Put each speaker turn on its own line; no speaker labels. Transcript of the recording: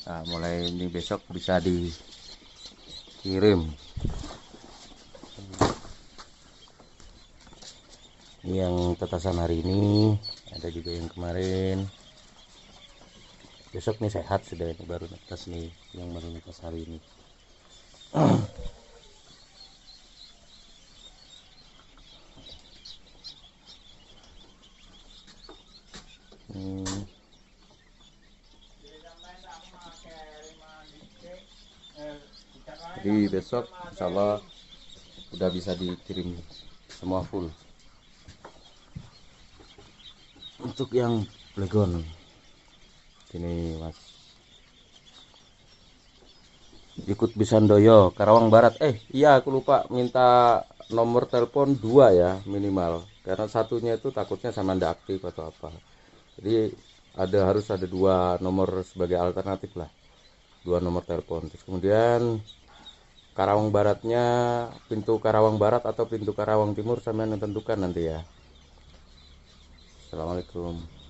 Nah, mulai ini besok bisa dikirim. Ini yang tetasan hari ini, ada juga yang kemarin. Besok nih sehat sudah, ini baru netas nih, yang baru netas hari ini. Hmm, jadi besok insya Allah udah bisa dikirim semua full. Untuk yang Blegon ini Mas ikut Bisandoyo Karawang Barat. Iya aku lupa minta nomor telepon 2 ya minimal, karena satunya itu takutnya sama ndak aktif atau apa. Jadi harus ada 2 nomor sebagai alternatif lah, 2 nomor telepon. Terus kemudian Karawang Baratnya, pintu Karawang Barat atau pintu Karawang Timur, sama yang tentukan nanti ya. Assalamualaikum.